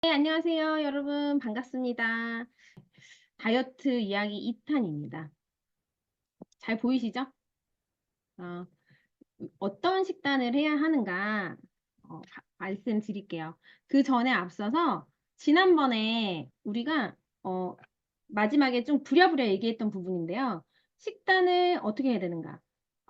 네, 안녕하세요, 여러분. 반갑습니다. 다이어트 이야기 2탄입니다. 잘 보이시죠? 어, 어떤 식단을 해야 하는가, 말씀드릴게요. 그 전에 앞서서, 지난번에 우리가, 어, 마지막에 좀 부랴부랴 얘기했던 부분인데요. 식단을 어떻게 해야 되는가?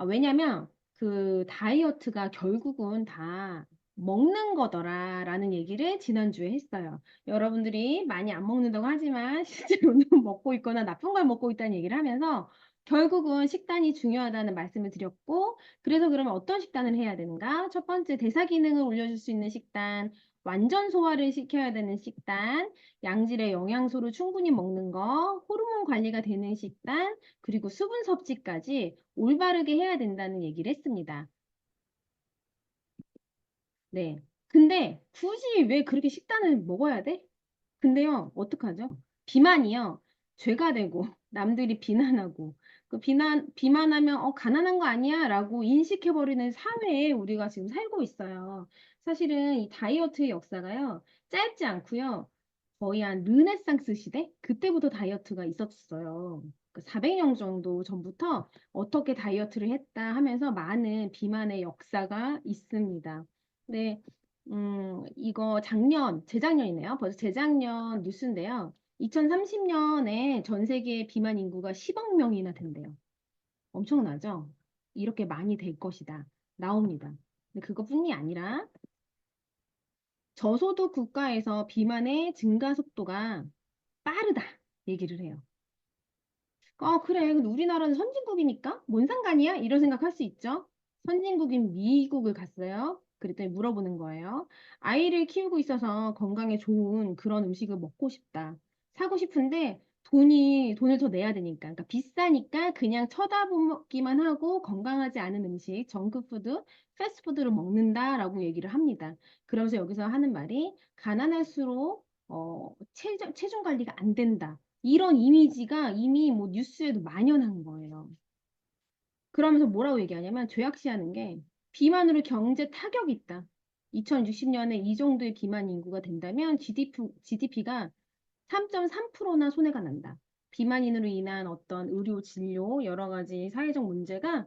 왜냐면, 그 다이어트가 결국은 다 먹는 거더라라는 얘기를 지난주에 했어요. 여러분들이 많이 안 먹는다고 하지만 실제로는 먹고 있거나 나쁜 걸 먹고 있다는 얘기를 하면서 결국은 식단이 중요하다는 말씀을 드렸고, 그래서 그러면 어떤 식단을 해야 되는가? 첫 번째, 대사 기능을 올려줄 수 있는 식단, 완전 소화를 시켜야 되는 식단, 양질의 영양소를 충분히 먹는 거, 호르몬 관리가 되는 식단, 그리고 수분 섭취까지 올바르게 해야 된다는 얘기를 했습니다. 네. 근데 굳이 왜 그렇게 식단을 먹어야 돼? 근데요, 어떡하죠? 비만이요, 죄가 되고, 남들이 비난하고, 그 비만하면, 가난한 거 아니야? 라고 인식해버리는 사회에 우리가 지금 살고 있어요. 사실은 이 다이어트의 역사가요, 짧지 않고요, 거의 한 르네상스 시대? 그때부터 다이어트가 있었어요. 400년 정도 전부터 어떻게 다이어트를 했다 하면서 많은 비만의 역사가 있습니다. 네. 이거 재작년이네요. 벌써 재작년 뉴스인데요. 2030년에 전 세계 비만 인구가 10억 명이나 된대요. 엄청나죠? 이렇게 많이 될 것이다. 나옵니다. 근데 그것뿐이 아니라 저소득 국가에서 비만의 증가 속도가 빠르다 얘기를 해요. 그래. 근데 우리나라는 선진국이니까 뭔 상관이야? 이런 생각할 수 있죠. 선진국인 미국을 갔어요. 그랬더니 물어보는 거예요. 아이를 키우고 있어서 건강에 좋은 그런 음식을 먹고 싶다. 사고 싶은데 돈을 더 내야 되니까. 그러니까 비싸니까 그냥 쳐다보기만 하고 건강하지 않은 음식, 정크푸드, 패스트푸드를 먹는다라고 얘기를 합니다. 그러면서 여기서 하는 말이 가난할수록 체중 관리가 안 된다. 이런 이미지가 이미 뭐 뉴스에도 만연한 거예요. 그러면서 뭐라고 얘기하냐면 죄악시하는 게 비만으로 경제 타격이 있다. 2060년에 이 정도의 비만 인구가 된다면 GDP가 3.3%나 손해가 난다. 비만인으로 인한 어떤 의료, 진료, 여러 가지 사회적 문제가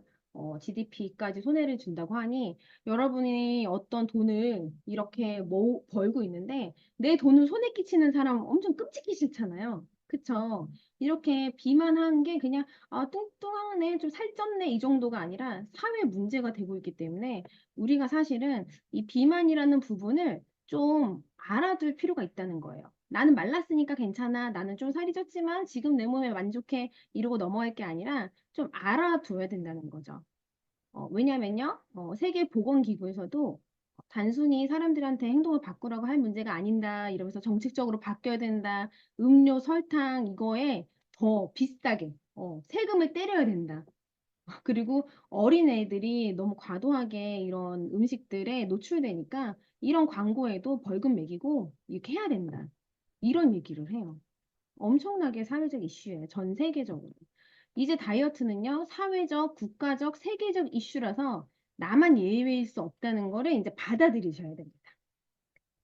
GDP까지 손해를 준다고 하니 여러분이 어떤 돈을 이렇게 벌고 있는데 내 돈을 손해 끼치는 사람 엄청 끔찍히 싫잖아요. 그쵸? 이렇게 비만한 게 그냥 뚱뚱하네, 좀 살쪘네 이 정도가 아니라 사회 문제가 되고 있기 때문에 우리가 사실은 이 비만이라는 부분을 좀 알아둘 필요가 있다는 거예요. 나는 말랐으니까 괜찮아. 나는 좀 살이 쪘지만 지금 내 몸에 만족해. 이러고 넘어갈 게 아니라 좀 알아둬야 된다는 거죠. 왜냐면요, 세계보건기구에서도 단순히 사람들한테 행동을 바꾸라고 할 문제가 아닌다. 이러면서 정책적으로 바뀌어야 된다. 음료, 설탕, 이거에 더 비싸게, 세금을 때려야 된다. 그리고 어린애들이 너무 과도하게 이런 음식들에 노출되니까 이런 광고에도 벌금 매기고 이렇게 해야 된다. 이런 얘기를 해요. 엄청나게 사회적 이슈예요. 전 세계적으로. 이제 다이어트는요, 사회적, 국가적, 세계적 이슈라서 나만 예외일 수 없다는 거를 이제 받아들이셔야 됩니다.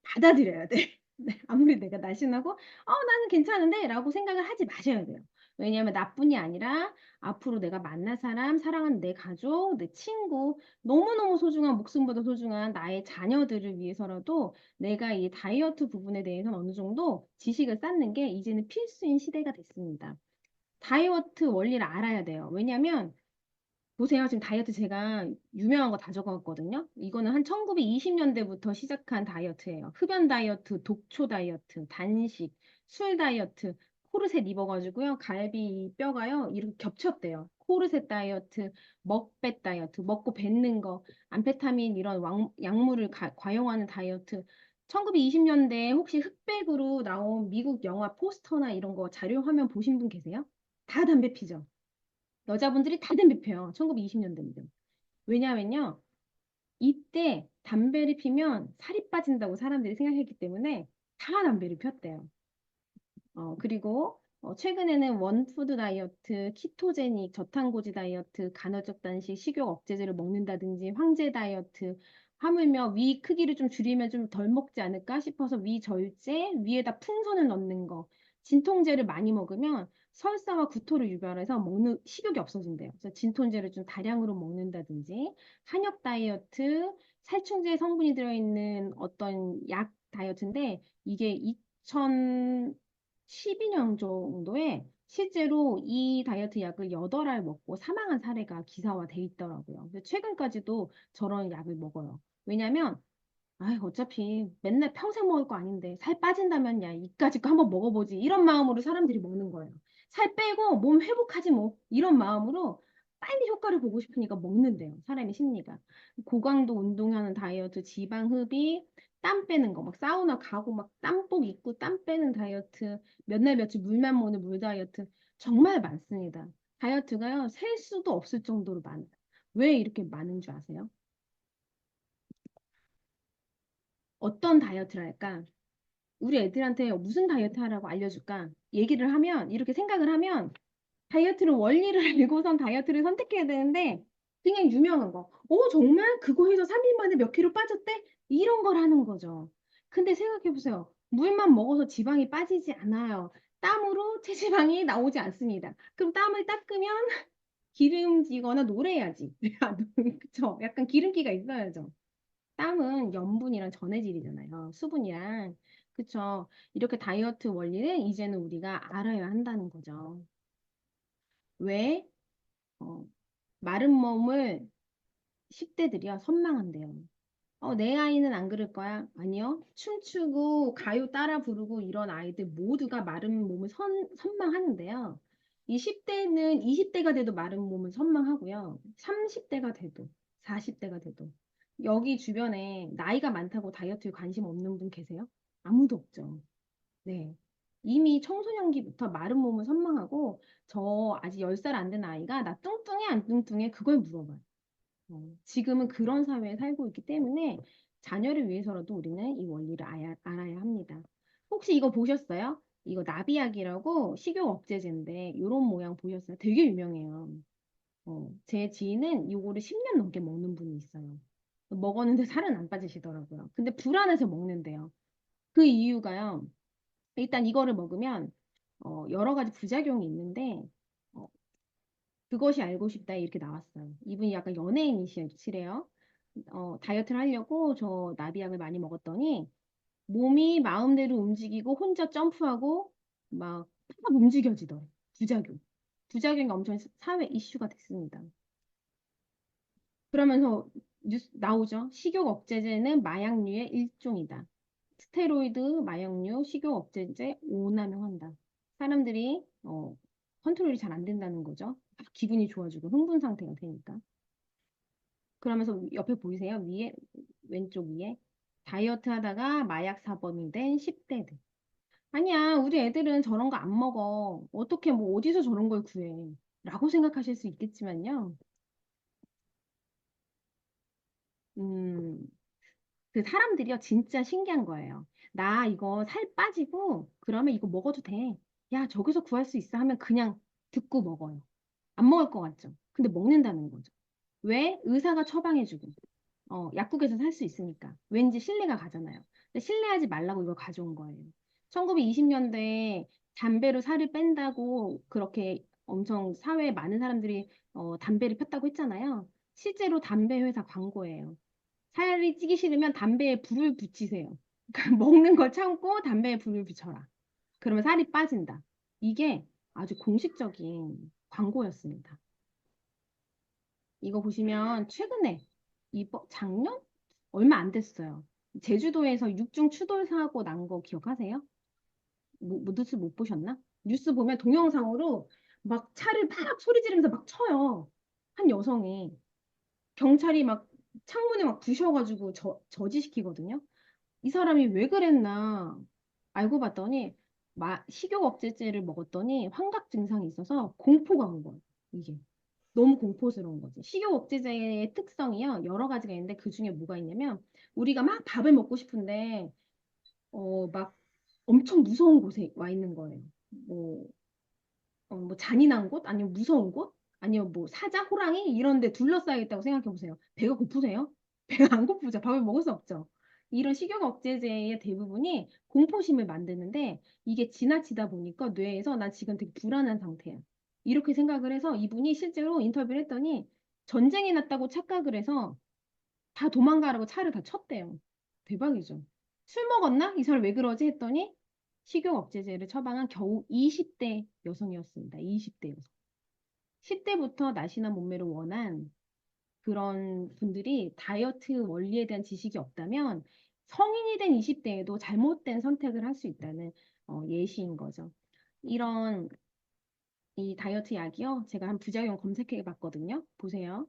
받아들여야 돼. 네, 아무리 내가 날씬하고, 나는 괜찮은데? 라고 생각을 하지 마셔야 돼요. 왜냐하면 나뿐이 아니라 앞으로 내가 만날 사람, 사랑하는 내 가족, 내 친구, 너무너무 소중한 목숨보다 소중한 나의 자녀들을 위해서라도 내가 이 다이어트 부분에 대해서는 어느 정도 지식을 쌓는 게 이제는 필수인 시대가 됐습니다. 다이어트 원리를 알아야 돼요. 왜냐하면 보세요. 지금 다이어트 제가 유명한 거 다 적어왔거든요. 이거는 한 1920년대부터 시작한 다이어트예요. 흡연 다이어트, 독초 다이어트, 단식, 술 다이어트, 코르셋 입어가지고요. 갈비 뼈가요. 이렇게 겹쳤대요. 코르셋 다이어트, 먹뱃 다이어트, 먹고 뱉는 거, 암페타민 이런 약물을 과용하는 다이어트. 1920년대 혹시 흑백으로 나온 미국 영화 포스터나 이런 거 자료 화면 보신 분 계세요? 다 담배 피죠. 여자분들이 다 담배 피워요. 1920년대인데. 왜냐하면요. 이때 담배를 피면 살이 빠진다고 사람들이 생각했기 때문에 다 담배를 폈대요. 그리고 최근에는 원푸드 다이어트, 키토제닉, 저탄고지 다이어트, 간헐적 단식, 식욕 억제제를 먹는다든지 황제 다이어트, 하물며 위 크기를 좀 줄이면 좀 덜 먹지 않을까 싶어서 위 절제, 위에다 풍선을 넣는 거. 진통제를 많이 먹으면 설사와 구토를 유발해서 먹는 식욕이 없어진대요. 그래서 진통제를 좀 다량으로 먹는다든지 한약 다이어트, 살충제 성분이 들어있는 어떤 약 다이어트인데 이게 2012년 정도에 실제로 이 다이어트 약을 8알 먹고 사망한 사례가 기사화돼 있더라고요. 그래서 최근까지도 저런 약을 먹어요. 왜냐면 아, 어차피 맨날 평생 먹을 거 아닌데 살 빠진다면 야, 이까짓 거 한번 먹어보지. 이런 마음으로 사람들이 먹는 거예요. 살 빼고 몸 회복하지 뭐. 이런 마음으로 빨리 효과를 보고 싶으니까 먹는데요. 사람의 심리가. 고강도 운동하는 다이어트, 지방 흡입, 땀 빼는 거. 막 사우나 가고 막 땀복 입고 땀 빼는 다이어트, 몇 날 며칠 물만 먹는 물 다이어트. 정말 많습니다. 다이어트가요, 셀 수도 없을 정도로 많아요. 왜 이렇게 많은 줄 아세요? 어떤 다이어트를 할까? 우리 애들한테 무슨 다이어트 하라고 알려줄까? 얘기를 하면, 이렇게 생각을 하면, 다이어트를 원리를 알고선 다이어트를 선택해야 되는데, 그냥 유명한 거. 정말? 그거 해서 3일 만에 몇 킬로 빠졌대? 이런 걸 하는 거죠. 근데 생각해보세요. 물만 먹어서 지방이 빠지지 않아요. 땀으로 체지방이 나오지 않습니다. 그럼 땀을 닦으면 기름지거나 노래야지. 그쵸? 약간 기름기가 있어야죠. 땀은 염분이랑 전해질이잖아요. 수분이랑. 그쵸. 이렇게 다이어트 원리를 이제는 우리가 알아야 한다는 거죠. 왜? 어, 마른 몸을 10대들이요. 선망한대요. 내 아이는 안 그럴 거야? 아니요. 춤추고 가요 따라 부르고 이런 아이들 모두가 마른 몸을 선망하는데요. 이 10대는 20대가 돼도 마른 몸을 선망하고요. 30대가 돼도, 40대가 돼도. 여기 주변에 나이가 많다고 다이어트에 관심 없는 분 계세요? 아무도 없죠. 네. 이미 청소년기부터 마른 몸을 선망하고 저 아직 10살 안 된 아이가 나 뚱뚱해 안 뚱뚱해 그걸 물어봐요. 지금은 그런 사회에 살고 있기 때문에 자녀를 위해서라도 우리는 이 원리를 알아야 합니다. 혹시 이거 보셨어요? 이거 나비약이라고 식욕 억제제인데 이런 모양 보셨어요? 되게 유명해요. 제 지인은 이거를 10년 넘게 먹는 분이 있어요. 먹었는데 살은 안 빠지시더라고요. 근데 불안해서 먹는데요. 그 이유가요. 일단 이거를 먹으면 여러 가지 부작용이 있는데 어, 그것이 알고 싶다 이렇게 나왔어요. 이분이 약간 연예인이시래요. 다이어트를 하려고 저 나비약을 많이 먹었더니 몸이 마음대로 움직이고 혼자 점프하고 막 움직여지더래. 부작용. 부작용이 엄청 사회 이슈가 됐습니다. 그러면서 뉴스 나오죠. 식욕 억제제는 마약류의 일종이다. 스테로이드, 마약류, 식욕 억제제 오남용한다. 사람들이 컨트롤이 잘 안 된다는 거죠. 막 기분이 좋아지고 흥분 상태가 되니까. 그러면서 옆에 보이세요? 위에 왼쪽 위에 다이어트 하다가 마약 사범이 된 10대들. 아니야, 우리 애들은 저런 거 안 먹어. 어떻게 뭐 어디서 저런 걸 구해? 라고 생각하실 수 있겠지만요. 음, 그 사람들이요, 진짜 신기한 거예요. 나 이거 살 빠지고, 그러면 이거 먹어도 돼. 야, 저기서 구할 수 있어 하면 그냥 듣고 먹어요. 안 먹을 것 같죠? 근데 먹는다는 거죠. 왜? 의사가 처방해주고. 약국에서 살 수 있으니까. 왠지 신뢰가 가잖아요. 근데 신뢰하지 말라고 이걸 가져온 거예요. 1920년대에 담배로 살을 뺀다고 그렇게 엄청 사회에 많은 사람들이 담배를 폈다고 했잖아요. 실제로 담배 회사 광고예요. 살이 찌기 싫으면 담배에 불을 붙이세요. 그러니까 먹는 거 참고 담배에 불을 붙여라. 그러면 살이 빠진다. 이게 아주 공식적인 광고였습니다. 이거 보시면 최근에 이번 작년 얼마 안 됐어요. 제주도에서 육중 추돌 사고 난 거 기억하세요? 뉴스 못 보셨나? 뉴스 보면 동영상으로 막 차를 막 소리 지르면서 막 쳐요. 한 여성이 경찰이 막 창문에 막 부셔가지고 저지시키거든요. 이 사람이 왜 그랬나 알고 봤더니 식욕 억제제를 먹었더니 환각 증상이 있어서 공포가 온 거예요. 이게. 너무 공포스러운 거지. 식욕 억제제의 특성이요. 여러 가지가 있는데 그 중에 뭐가 있냐면 우리가 막 밥을 먹고 싶은데 막 엄청 무서운 곳에 와 있는 거예요. 뭐, 뭐 잔인한 곳? 아니면 무서운 곳? 아니면 뭐 사자, 호랑이 이런 데 둘러싸여 있다고 생각해 보세요. 배가 고프세요? 배가 안 고프죠. 밥을 먹을 수 없죠. 이런 식욕 억제제의 대부분이 공포심을 만드는데 이게 지나치다 보니까 뇌에서 나 지금 되게 불안한 상태야. 이렇게 생각을 해서 이분이 실제로 인터뷰를 했더니 전쟁이 났다고 착각을 해서 다 도망가라고 차를 다 쳤대요. 대박이죠. 술 먹었나? 이 사람 왜 그러지? 했더니 식욕 억제제를 처방한 겨우 20대 여성이었습니다. 20대 여성. 10대부터 날씬한 몸매를 원한 그런 분들이 다이어트 원리에 대한 지식이 없다면 성인이 된 20대에도 잘못된 선택을 할 수 있다는 예시인 거죠. 이런 이 다이어트 약이요. 제가 한 부작용 검색해 봤거든요. 보세요.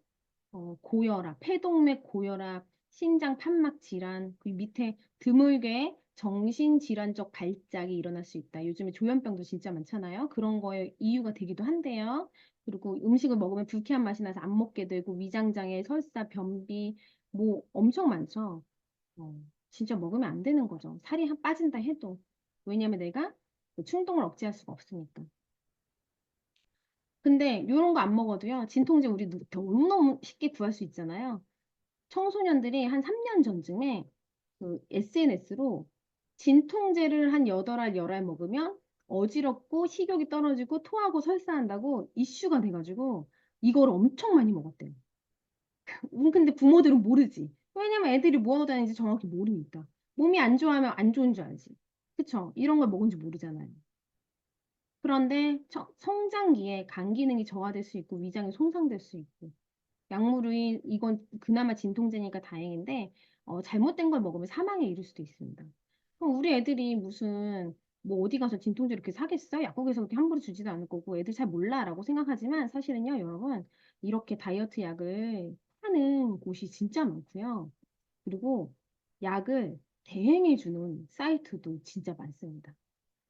고혈압, 폐동맥 고혈압, 신장 판막 질환, 그 밑에 드물게 정신질환적 발작이 일어날 수 있다. 요즘에 조현병도 진짜 많잖아요. 그런 거에 이유가 되기도 한데요. 그리고 음식을 먹으면 불쾌한 맛이 나서 안 먹게 되고 위장장애, 설사, 변비 뭐 엄청 많죠. 어, 진짜 먹으면 안 되는 거죠. 살이 빠진다 해도. 왜냐면 내가 그 충동을 억제할 수가 없으니까. 근데 이런 거 안 먹어도요. 진통제 우리 너무너무 쉽게 구할 수 있잖아요. 청소년들이 한 3년 전쯤에 그 SNS로 진통제를 한 8알, 10알 먹으면 어지럽고 식욕이 떨어지고 토하고 설사한다고 이슈가 돼가지고 이걸 엄청 많이 먹었대요. 근데 부모들은 모르지. 왜냐면 애들이 뭐 하고 다니는지 정확히 모르니까. 몸이 안 좋아하면 안 좋은 줄 알지. 그쵸? 이런 걸 먹은지 모르잖아요. 그런데 성장기에 간 기능이 저하될 수 있고 위장이 손상될 수 있고 약물이 이건 그나마 진통제니까 다행인데 잘못된 걸 먹으면 사망에 이를 수도 있습니다. 그럼 우리 애들이 무슨 뭐 어디 가서 진통제 이렇게 사겠어? 약국에서 그렇게 함부로 주지도 않을 거고 애들 잘 몰라라고 생각하지만 사실은요 여러분 이렇게 다이어트 약을 파는 곳이 진짜 많고요. 그리고 약을 대행해 주는 사이트도 진짜 많습니다.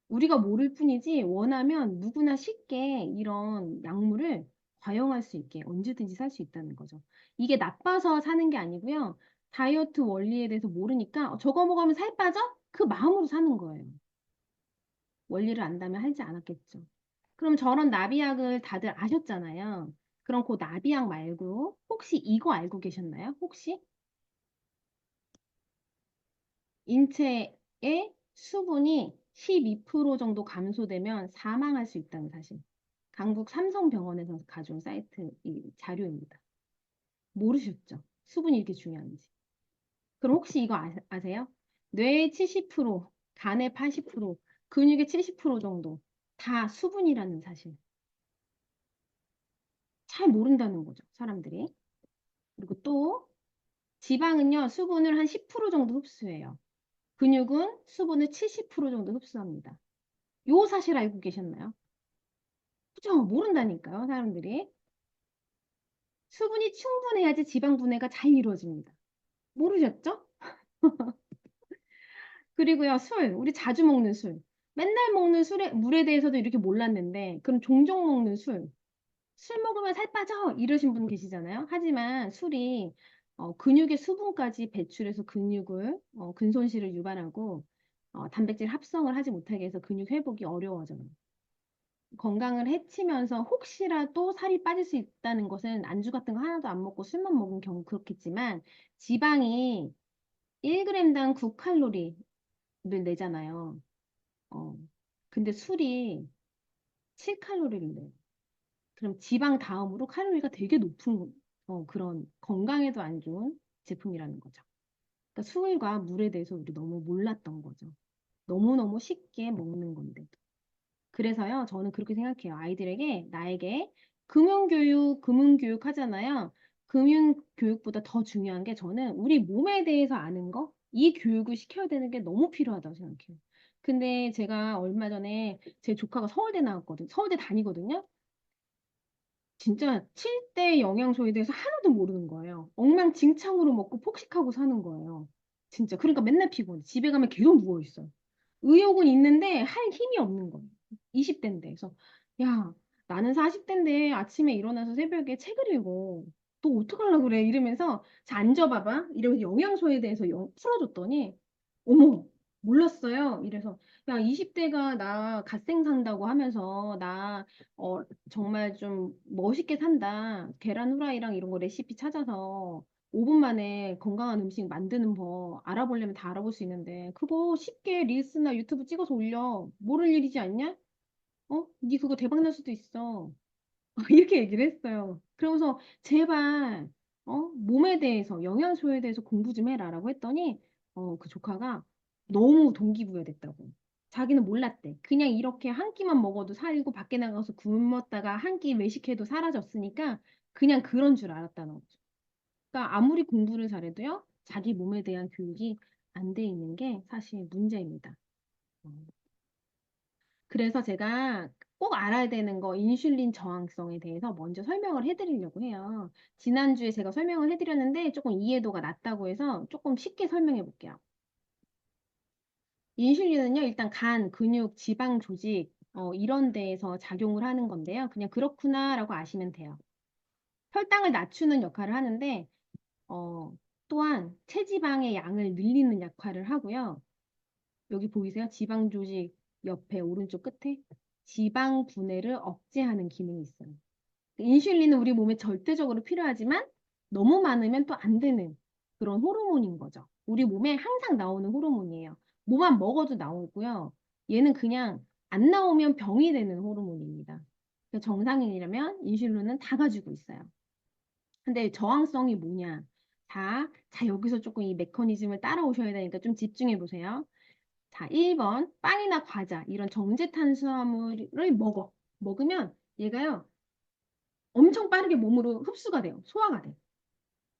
우리가 모를 뿐이지 원하면 누구나 쉽게 이런 약물을 과용할 수 있게 언제든지 살 수 있다는 거죠. 이게 나빠서 사는 게 아니고요. 다이어트 원리에 대해서 모르니까 저거 먹으면 살 빠져? 그 마음으로 사는 거예요. 원리를 안다면 하지 않았겠죠. 그럼 저런 나비약을 다들 아셨잖아요. 그럼 그 나비약 말고 혹시 이거 알고 계셨나요? 혹시 인체의 수분이 12% 정도 감소되면 사망할 수 있다는 사실. 강북 삼성병원에서 가져온 사이트 이 자료입니다. 모르셨죠? 수분이 이렇게 중요한지. 그럼 혹시 이거 아세요? 뇌의 70%, 간의 80%, 근육의 70% 정도 다 수분이라는 사실. 잘 모른다는 거죠, 사람들이. 그리고 또 지방은요, 수분을 한 10% 정도 흡수해요. 근육은 수분을 70% 정도 흡수합니다. 요 사실 알고 계셨나요? 그죠? 모른다니까요, 사람들이. 수분이 충분해야지 지방 분해가 잘 이루어집니다. 모르셨죠? 그리고요, 술. 우리 자주 먹는 술. 맨날 먹는 물에 대해서도 이렇게 몰랐는데, 그럼 종종 먹는 술. 술 먹으면 살 빠져! 이러신 분 계시잖아요. 하지만 술이 근육의 수분까지 배출해서 근육을, 근손실을 유발하고, 단백질 합성을 하지 못하게 해서 근육 회복이 어려워져요. 건강을 해치면서 혹시라도 살이 빠질 수 있다는 것은 안주 같은 거 하나도 안 먹고 술만 먹은 경우 그렇겠지만 지방이 1g당 9칼로리를 내잖아요. 어. 근데 술이 7칼로리를 내요. 그럼 지방 다음으로 칼로리가 되게 높은 그런 건강에도 안 좋은 제품이라는 거죠. 그러니까 술과 물에 대해서 우리 너무 몰랐던 거죠. 너무너무 쉽게 먹는 건데도. 그래서요, 저는 그렇게 생각해요. 아이들에게, 나에게 금융교육 하잖아요. 금융교육보다 더 중요한 게 저는 우리 몸에 대해서 아는 거, 이 교육을 시켜야 되는 게 너무 필요하다고 생각해요. 근데 제가 얼마 전에 제 조카가 서울대 나왔거든. 서울대 다니거든요. 진짜 7대 영양소에 대해서 하나도 모르는 거예요. 엉망진창으로 먹고 폭식하고 사는 거예요. 진짜. 그러니까 맨날 피곤해. 집에 가면 계속 누워있어. 의욕은 있는데 할 힘이 없는 거예요. 20대인데. 그래서, 야, 나는 40대인데 아침에 일어나서 새벽에 책을 읽어. 또 어떡하려고 그래? 이러면서, 자, 앉아봐봐. 이러면서 영양소에 대해서 풀어줬더니, 어머, 몰랐어요. 이래서, 야, 20대가 나 갓생 산다고 하면서, 정말 좀 멋있게 산다. 계란 후라이랑 이런 거 레시피 찾아서 5분 만에 건강한 음식 만드는 법 알아보려면 다 알아볼 수 있는데 그거 쉽게 릴스나 유튜브 찍어서 올려. 모를 일이지 않냐? 어? 네 그거 대박 날 수도 있어. 이렇게 얘기를 했어요. 그러면서 제발 몸에 대해서 영양소에 대해서 공부 좀 해라라고 했더니 그 조카가 너무 동기부여됐다고. 자기는 몰랐대. 그냥 이렇게 한 끼만 먹어도 살고 밖에 나가서 굶었다가 한 끼 외식해도 사라졌으니까 그냥 그런 줄 알았다는 거죠. 그러니까 아무리 공부를 잘해도요, 자기 몸에 대한 교육이 안 돼 있는 게 사실 문제입니다. 어. 그래서 제가 꼭 알아야 되는 거 인슐린 저항성에 대해서 먼저 설명을 해드리려고 해요. 지난주에 제가 설명을 해드렸는데 조금 이해도가 낮다고 해서 조금 쉽게 설명해 볼게요. 인슐린은요, 일단 간, 근육, 지방 조직 이런 데에서 작용을 하는 건데요. 그냥 그렇구나라고 아시면 돼요. 혈당을 낮추는 역할을 하는데 어, 또한 체지방의 양을 늘리는 역할을 하고요. 여기 보이세요? 지방 조직 옆에 오른쪽 끝에 지방 분해를 억제하는 기능이 있어요. 인슐린은 우리 몸에 절대적으로 필요하지만 너무 많으면 또 안 되는 그런 호르몬인 거죠. 우리 몸에 항상 나오는 호르몬이에요. 뭐만 먹어도 나오고요. 얘는 그냥 안 나오면 병이 되는 호르몬입니다. 그러니까 정상인이라면 인슐린은 다 가지고 있어요. 근데 저항성이 뭐냐? 자, 여기서 조금 이 메커니즘을 따라오셔야 되니까 좀 집중해 보세요. 자, 1번, 빵이나 과자, 이런 정제 탄수화물을 먹으면 얘가요, 엄청 빠르게 몸으로 흡수가 돼요. 소화가 돼요.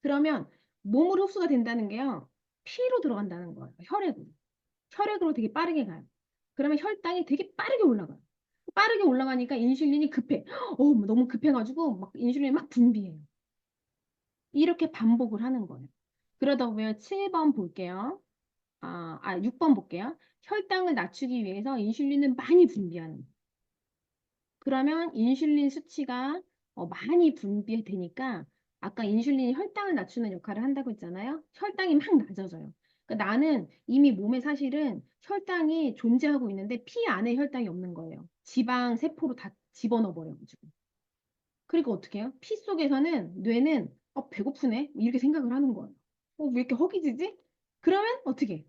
그러면 몸으로 흡수가 된다는 게요, 피로 들어간다는 거예요. 혈액으로. 혈액으로 되게 빠르게 가요. 그러면 혈당이 되게 빠르게 올라가요. 빠르게 올라가니까 인슐린이 급해. 너무 급해가지고 막 인슐린이 막 분비해요. 이렇게 반복을 하는 거예요. 그러다 보면 7번 볼게요. 6번 볼게요. 혈당을 낮추기 위해서 인슐린을 많이 분비하는. 그러면 인슐린 수치가 많이 분비되니까 아까 인슐린이 혈당을 낮추는 역할을 한다고 했잖아요. 혈당이 막 낮아져요. 그러니까 나는 이미 몸에 사실은 혈당이 존재하고 있는데 피 안에 혈당이 없는 거예요. 지방 세포로 다 집어넣어 버려가지고. 그리고 어떻게 해요? 피 속에서는 뇌는 배고프네 이렇게 생각을 하는 거예요. 왜 이렇게 허기지지? 그러면 어떻게 해?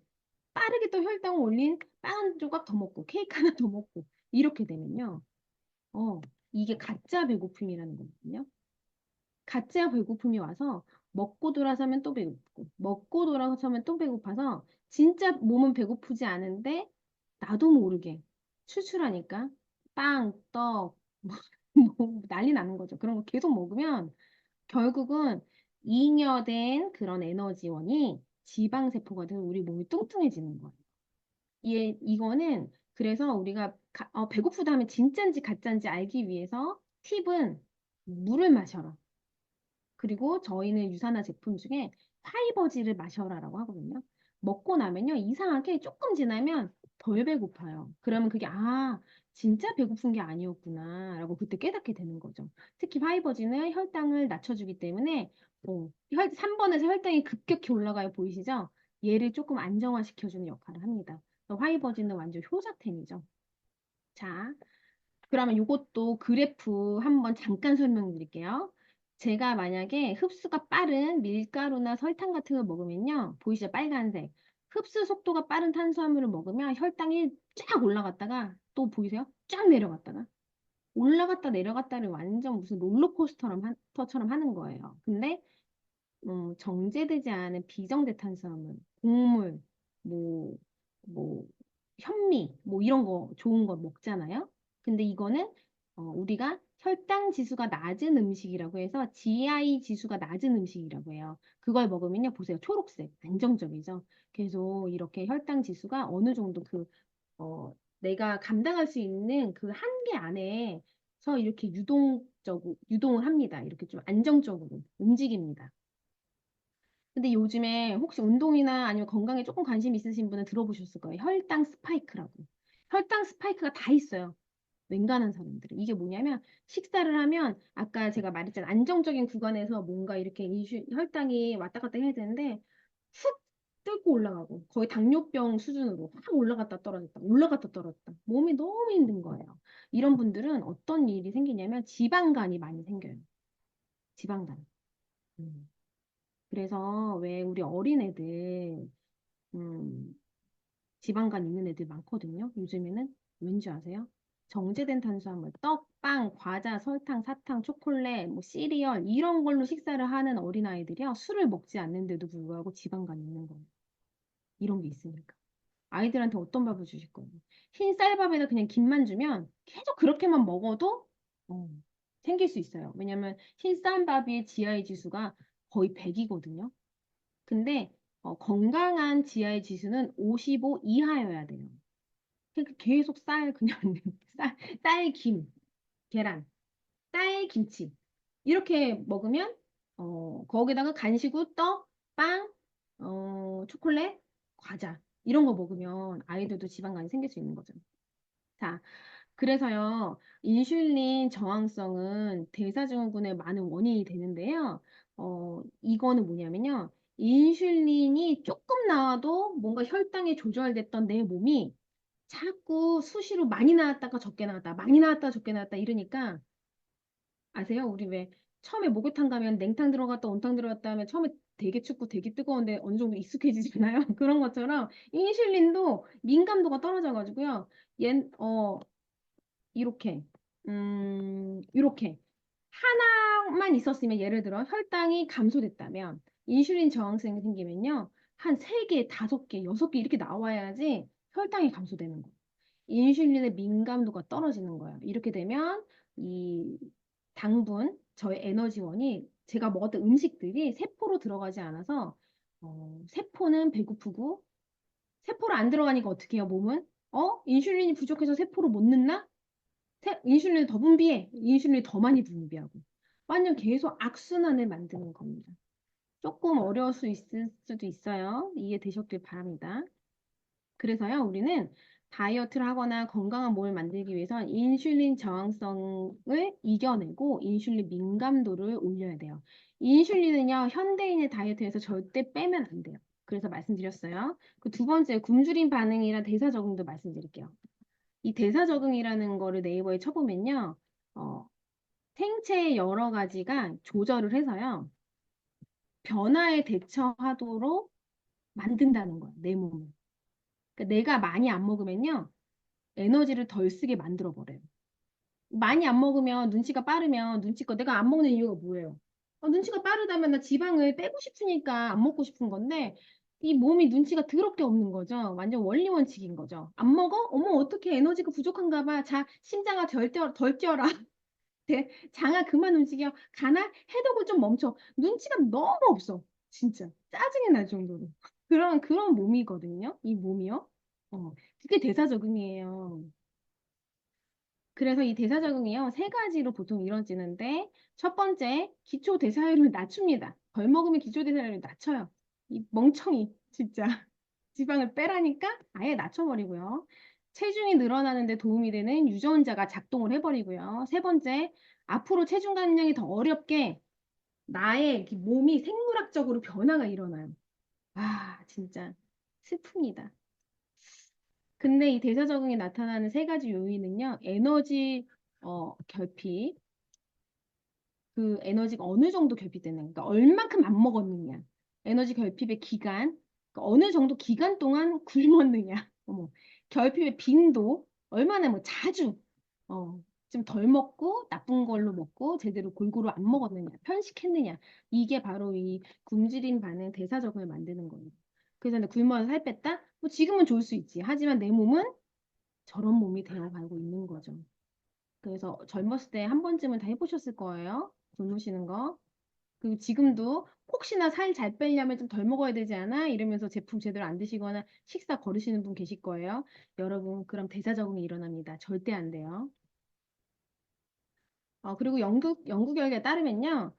빠르게 또 혈당을 올린 빵 한 조각 더 먹고 케이크 하나 더 먹고 이렇게 되면요. 어, 이게 가짜 배고픔이라는 거거든요. 가짜 배고픔이 와서 먹고 돌아서면 또 배고프고 먹고 돌아서면 또 배고파서 진짜 몸은 배고프지 않은데 나도 모르게 출출하니까 빵, 떡, 뭐 난리 나는 거죠. 그런 거 계속 먹으면 결국은 잉여된 그런 에너지원이 지방세포가 돼서 우리 몸이 뚱뚱해지는 거예요. 이거는 그래서 우리가 배고프다 하면 진짠지 가짠지 알기 위해서 팁은 물을 마셔라. 그리고 저희는 유산화 제품 중에 파이버지를 마셔라라고 하거든요. 먹고 나면요, 이상하게 조금 지나면 덜 배고파요. 그러면 그게, 진짜 배고픈 게 아니었구나라고 그때 깨닫게 되는 거죠. 특히 파이버지는 혈당을 낮춰주기 때문에, 3번에서 혈당이 급격히 올라가요. 보이시죠? 얘를 조금 안정화시켜주는 역할을 합니다. 그래서 파이버지는 완전 효자템이죠. 자, 그러면 이것도 그래프 한번 잠깐 설명드릴게요. 제가 만약에 흡수가 빠른 밀가루나 설탕 같은 걸 먹으면요. 보이시죠? 빨간색. 흡수 속도가 빠른 탄수화물을 먹으면 혈당이 쫙 올라갔다가 또 보이세요? 쫙 내려갔다가 올라갔다 내려갔다를 완전 무슨 롤러코스터처럼 하는 거예요. 근데 정제되지 않은 비정제 탄수화물, 곡물, 뭐, 뭐, 현미, 뭐 이런 거 좋은 거 먹잖아요. 근데 이거는 우리가 혈당 지수가 낮은 음식이라고 해서 GI 지수가 낮은 음식이라고 해요. 그걸 먹으면요, 보세요. 초록색, 안정적이죠. 계속 이렇게 혈당 지수가 어느 정도 내가 감당할 수 있는 그 한계 안에서 이렇게 유동을 합니다. 이렇게 좀 안정적으로 움직입니다. 근데 요즘에 혹시 운동이나 아니면 건강에 조금 관심 있으신 분은 들어보셨을 거예요. 혈당 스파이크라고. 혈당 스파이크가 다 있어요. 맹간한 사람들은. 이게 뭐냐면 식사를 하면 아까 제가 말했잖아요. 안정적인 구간에서 뭔가 이렇게 혈당이 왔다 갔다 해야 되는데 훅 뚫고 올라가고 거의 당뇨병 수준으로 확 올라갔다 떨어졌다 올라갔다 떨어졌다 몸이 너무 힘든 거예요. 이런 분들은 어떤 일이 생기냐면 지방간이 많이 생겨요. 지방간. 음. 그래서 왜 우리 어린애들, 음, 지방간 있는 애들 많거든요. 요즘에는 왠지 아세요? 정제된 탄수화물, 떡, 빵, 과자, 설탕, 사탕, 초콜릿, 뭐 시리얼 이런 걸로 식사를 하는 어린아이들이요. 술을 먹지 않는데도 불구하고 지방간 있는 거예요. 이런 게 있으니까. 아이들한테 어떤 밥을 주실 거예요? 흰 쌀밥에다 그냥 김만 주면 계속 그렇게만 먹어도 어, 생길 수 있어요. 왜냐면 흰 쌀밥의 GI 지수가 거의 100이거든요. 근데 건강한 GI 지수는 55 이하여야 돼요. 그러니까 계속 쌀 그냥 쌀, 김, 계란, 쌀, 김치 이렇게 먹으면 거기다가 간식으로 떡, 빵, 초콜릿, 과자 이런 거 먹으면 아이들도 지방간이 생길 수 있는 거죠. 자, 그래서요, 인슐린 저항성은 대사증후군의 많은 원인이 되는데요. 이거는 뭐냐면요. 인슐린이 조금 나와도 뭔가 혈당이 조절됐던 내 몸이 자꾸 수시로 많이 나왔다가 적게 나왔다, 많이 나왔다, 적게 나왔다 이러니까 아세요? 우리 왜 처음에 목욕탕 가면 냉탕 들어갔다 온탕 들어갔다 하면 처음에 되게 춥고 되게 뜨거운데 어느 정도 익숙해지잖아요. 그런 것처럼 인슐린도 민감도가 떨어져가지고요. 이렇게, 이렇게 하나만 있었으면 예를 들어 혈당이 감소됐다면 인슐린 저항성이 생기면요. 한 3개, 5개, 6개 이렇게 나와야지 혈당이 감소되는 거예요. 인슐린의 민감도가 떨어지는 거예요. 이렇게 되면 이 당분, 저의 에너지원이 제가 먹었던 음식들이 세포로 들어가지 않아서 세포는 배고프고 세포로 안 들어가니까 어떻게 해요, 몸은? 인슐린이 부족해서 세포로 못 넣나? 인슐린을 더 분비해. 인슐린을 더 많이 분비하고. 완전 계속 악순환을 만드는 겁니다. 조금 어려울 수 있을 수도 있어요. 이해되셨길 바랍니다. 그래서요, 우리는 다이어트를 하거나 건강한 몸을 만들기 위해선 인슐린 저항성을 이겨내고 인슐린 민감도를 올려야 돼요. 인슐린은요, 현대인의 다이어트에서 절대 빼면 안 돼요. 그래서 말씀드렸어요. 그 두 번째, 굶주림 반응이랑 대사 적응도 말씀드릴게요. 이 대사 적응이라는 거를 네이버에 쳐보면요, 어, 생체의 여러 가지가 조절을 해서요, 변화에 대처하도록 만든다는 거예요, 내 몸을. 그러니까 내가 많이 안 먹으면요, 에너지를 덜 쓰게 만들어 버려요. 많이 안 먹으면 눈치가 빠르면 눈치껏 내가 안 먹는 이유가 뭐예요? 눈치가 빠르다면 나 지방을 빼고 싶으니까 안 먹고 싶은 건데 이 몸이 눈치가 더럽게 없는 거죠. 완전 원리 원칙인 거죠. 안 먹어? 어머 어떻게 에너지가 부족한가 봐. 자 심장아 덜 뛰어라. 장아 그만 움직여. 가나? 해독을 좀 멈춰. 눈치가 너무 없어. 진짜 짜증이 날 정도로. 그런 몸이거든요. 이 몸이요. 그게 대사적응이에요. 그래서 이 대사적응이요, 3가지로 보통 이루어지는데, 첫 번째, 기초 대사율을 낮춥니다. 덜 먹으면 기초 대사율을 낮춰요. 이 멍청이, 진짜. 지방을 빼라니까 아예 낮춰버리고요. 체중이 늘어나는데 도움이 되는 유전자가 작동을 해버리고요. 세 번째, 앞으로 체중 감량이 더 어렵게 나의 이렇게 몸이 생물학적으로 변화가 일어나요. 아, 진짜 슬픕니다. 근데 이 대사적응이 나타나는 3가지 요인은요, 에너지 결핍, 그 에너지가 어느 정도 결핍되는, 그러니까 얼만큼 안 먹었느냐, 에너지 결핍의 기간, 그러니까 어느 정도 기간 동안 굶었느냐, 어머, 결핍의 빈도, 얼마나 뭐 자주, 좀 덜 먹고 나쁜 걸로 먹고 제대로 골고루 안 먹었느냐, 편식했느냐, 이게 바로 이 굶주림 반응 대사적응을 만드는 거예요. 그래서 나 굶어서 살 뺐다? 뭐 지금은 좋을 수 있지. 하지만 내 몸은 저런 몸이 되어가고 있는 거죠. 그래서 젊었을 때 한 번쯤은 다 해보셨을 거예요. 굶으시는 거. 그리고 지금도 혹시나 살 잘 빼려면 좀 덜 먹어야 되지 않아? 이러면서 제품 제대로 안 드시거나 식사 거르시는 분 계실 거예요. 여러분, 그럼 대사적응이 일어납니다. 절대 안 돼요. 그리고 연구 결과에 따르면요,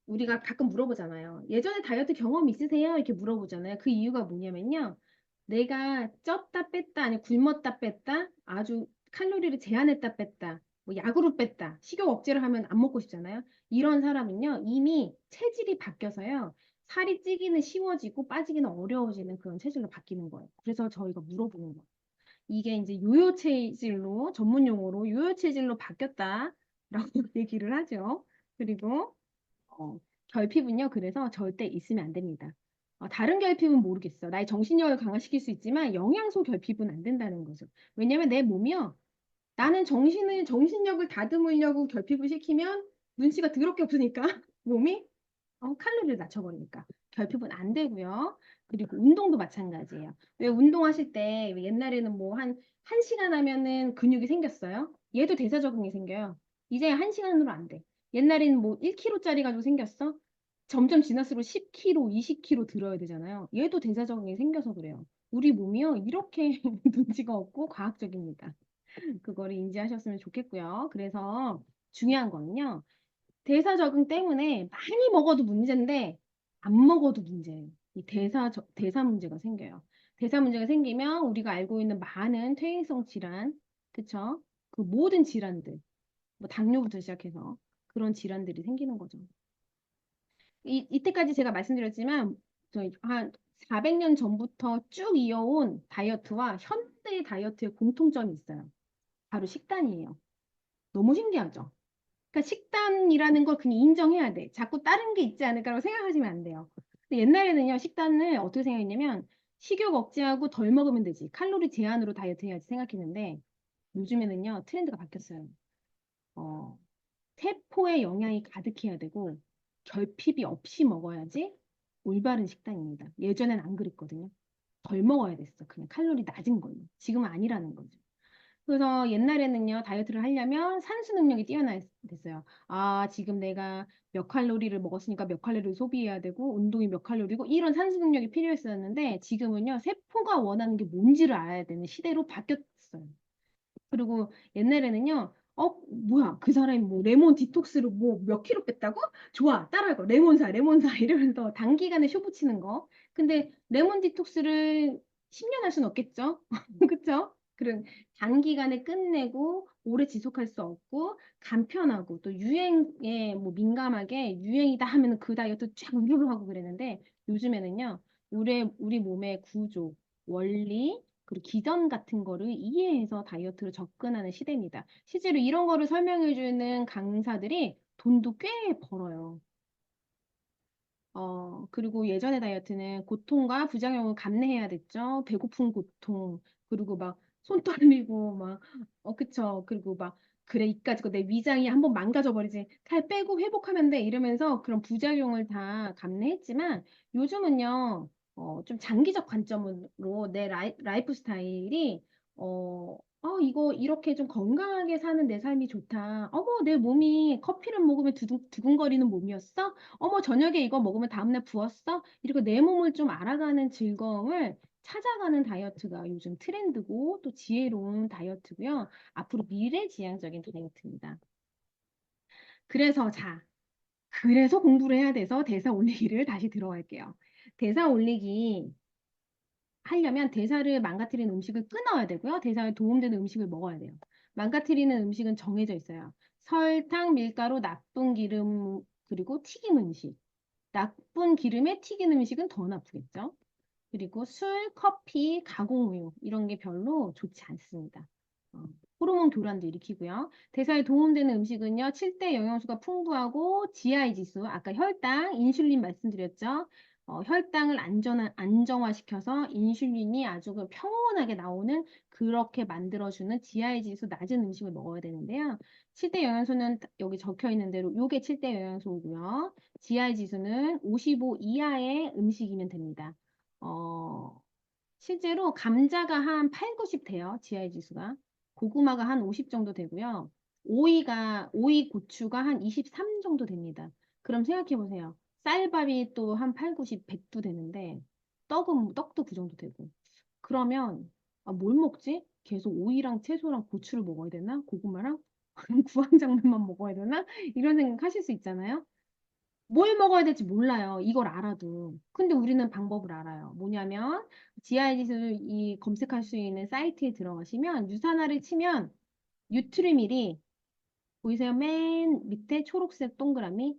우리가 가끔 물어보잖아요. 예전에 다이어트 경험 있으세요? 이렇게 물어보잖아요. 그 이유가 뭐냐면요. 내가 쪘다 뺐다, 아니 굶었다 뺐다, 아주 칼로리를 제한했다 뺐다, 뭐 약으로 뺐다, 식욕 억제를 하면 안 먹고 싶잖아요. 이런 사람은요, 이미 체질이 바뀌어서요, 살이 찌기는 쉬워지고 빠지기는 어려워지는 그런 체질로 바뀌는 거예요. 그래서 저희가 물어보는 거예요. 이게 이제 요요 체질로 전문 용어로 요요 체질로 바뀌었다라고 얘기를 하죠. 그리고 결핍은요, 그래서 절대 있으면 안 됩니다. 다른 결핍은 모르겠어. 나의 정신력을 강화시킬 수 있지만 영양소 결핍은 안 된다는 거죠. 왜냐면 내 몸이요. 나는 정신력을 다듬으려고 결핍을 시키면 눈치가 더럽게 없으니까 몸이 칼로리를 낮춰버리니까 결핍은 안 되고요. 그리고 운동도 마찬가지예요. 왜 운동하실 때 옛날에는 뭐 한 시간 하면은 근육이 생겼어요. 얘도 대사 적응이 생겨요. 이제 한 시간으로 안 돼. 옛날에는 뭐 1kg짜리 가지고 생겼어. 점점 지날수록 10kg, 20kg 들어야 되잖아요. 얘도 대사 적응이 생겨서 그래요. 우리 몸이요. 이렇게 눈치가 없고 과학적입니다. 그거를 인지하셨으면 좋겠고요. 그래서 중요한 거는요. 대사 적응 때문에 많이 먹어도 문제인데 안 먹어도 문제예요. 이 대사 문제가 생겨요. 대사 문제가 생기면 우리가 알고 있는 많은 퇴행성 질환, 그쵸? 그 모든 질환들, 뭐 당뇨부터 시작해서 그런 질환들이 생기는 거죠. 이때까지 제가 말씀드렸지만 저희 한 400년 전부터 쭉 이어온 다이어트와 현대 다이어트의 공통점이 있어요. 바로 식단이에요. 너무 신기하죠? 그러니까 식단이라는 걸 그냥 인정해야 돼. 자꾸 다른 게 있지 않을까라고 생각하시면 안 돼요. 근데 옛날에는요, 식단을 어떻게 생각했냐면, 식욕 억제하고 덜 먹으면 되지. 칼로리 제한으로 다이어트 해야지 생각했는데, 요즘에는요, 트렌드가 바뀌었어요. 어, 세포에 영양이 가득해야 되고, 결핍이 없이 먹어야지 올바른 식단입니다. 예전엔 안 그랬거든요. 덜 먹어야 됐어. 그냥 칼로리 낮은 걸로. 지금은 아니라는 거죠. 그래서 옛날에는요, 다이어트를 하려면 산수 능력이 뛰어나야 됐어요. 지금 내가 몇 칼로리를 먹었으니까 몇 칼로리를 소비해야 되고, 운동이 몇 칼로리고, 이런 산수 능력이 필요했었는데, 지금은요, 세포가 원하는 게 뭔지를 알아야 되는 시대로 바뀌었어요. 그리고 옛날에는요, 뭐야, 그 사람이 뭐 레몬 디톡스로 뭐 몇 킬로 뺐다고? 좋아, 따라해봐. 레몬사, 이러면서 단기간에 쇼 붙이는 거. 근데 레몬 디톡스를 10년 할 수는 없겠죠? 그쵸? 그런 단기간에 끝내고 오래 지속할 수 없고 간편하고 또 유행에 뭐 민감하게 유행이다 하면 그 다이어트 쫙 우르르 하고 그랬는데 요즘에는요, 우리 몸의 구조, 원리, 그리고 기전 같은 거를 이해해서 다이어트로 접근하는 시대입니다. 실제로 이런 거를 설명해주는 강사들이 돈도 꽤 벌어요. 그리고 예전의 다이어트는 고통과 부작용을 감내해야 됐죠. 배고픈 고통, 그리고 막 손 떨리고, 막, 그쵸. 그리고 막, 그래, 이까짓 거 내 위장이 한번 망가져 버리지. 살 빼고 회복하면 돼. 이러면서 그런 부작용을 다 감내했지만, 요즘은요, 좀 장기적 관점으로 내 라이프 스타일이, 이거 이렇게 좀 건강하게 사는 내 삶이 좋다. 어머, 내 몸이 커피를 먹으면 두근거리는 몸이었어? 어머, 저녁에 이거 먹으면 다음날 부었어? 이렇게 내 몸을 좀 알아가는 즐거움을 찾아가는 다이어트가 요즘 트렌드고 또 지혜로운 다이어트고요. 앞으로 미래지향적인 다이어트입니다. 그래서 그래서 공부를 해야 돼서 대사 올리기를 다시 들어갈게요. 대사 올리기 하려면 대사를 망가뜨리는 음식을 끊어야 되고요. 대사에 도움되는 음식을 먹어야 돼요. 망가뜨리는 음식은 정해져 있어요. 설탕, 밀가루, 나쁜 기름, 그리고 튀김 음식. 나쁜 기름에 튀긴 음식은 더 나쁘겠죠. 그리고 술, 커피, 가공우유 이런 게 별로 좋지 않습니다. 어, 호르몬 교란도 일으키고요. 대사에 도움되는 음식은요. 7대 영양소가 풍부하고 GI 지수, 아까 혈당, 인슐린 말씀드렸죠. 혈당을 안정화시켜서 인슐린이 아주 그 평온하게 나오는 그렇게 만들어주는 GI 지수 낮은 음식을 먹어야 되는데요. 7대 영양소는 여기 적혀 있는 대로 요게 7대 영양소고요. GI 지수는 55 이하의 음식이면 됩니다. 어, 실제로 감자가 한 8, 90 돼요. GI 지수가. 고구마가 한 50 정도 되고요. 오이 고추가 한 23 정도 됩니다. 그럼 생각해 보세요. 쌀밥이 또 한 8, 90, 100도 되는데 떡도 그 정도 되고. 그러면 뭘 먹지? 계속 오이랑 채소랑 고추를 먹어야 되나? 고구마랑? 구황작물만 먹어야 되나? 이런 생각 하실 수 있잖아요. 뭘 먹어야 될지 몰라요. 이걸 알아도. 근데 우리는 방법을 알아요. 뭐냐면 GI지수 이 검색할 수 있는 사이트에 들어가시면 유산화를 치면 뉴트리밀이 보이세요? 맨 밑에 초록색 동그라미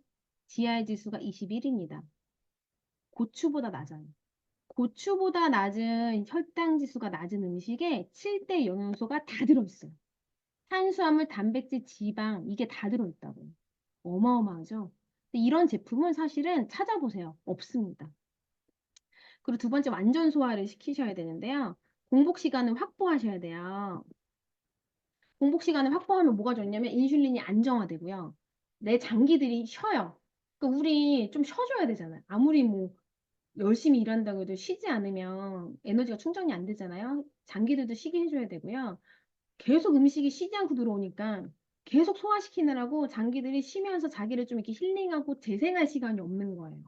GI 지수가 21입니다. 고추보다 낮아요. 고추보다 낮은 혈당 지수가 낮은 음식에 7대 영양소가 다 들어있어요. 탄수화물, 단백질, 지방 이게 다 들어있다고요. 어마어마하죠? 근데 이런 제품은 사실은 찾아보세요. 없습니다. 그리고 두 번째 완전 소화를 시키셔야 되는데요. 공복 시간을 확보하셔야 돼요. 공복 시간을 확보하면 뭐가 좋냐면 인슐린이 안정화되고요. 내 장기들이 쉬어요. 그러니까 우리 좀 쉬어줘야 되잖아요. 아무리 뭐 열심히 일한다고 해도 쉬지 않으면 에너지가 충전이 안 되잖아요. 장기들도 쉬게 해줘야 되고요. 계속 음식이 쉬지 않고 들어오니까 계속 소화시키느라고 장기들이 쉬면서 자기를 좀 이렇게 힐링하고 재생할 시간이 없는 거예요.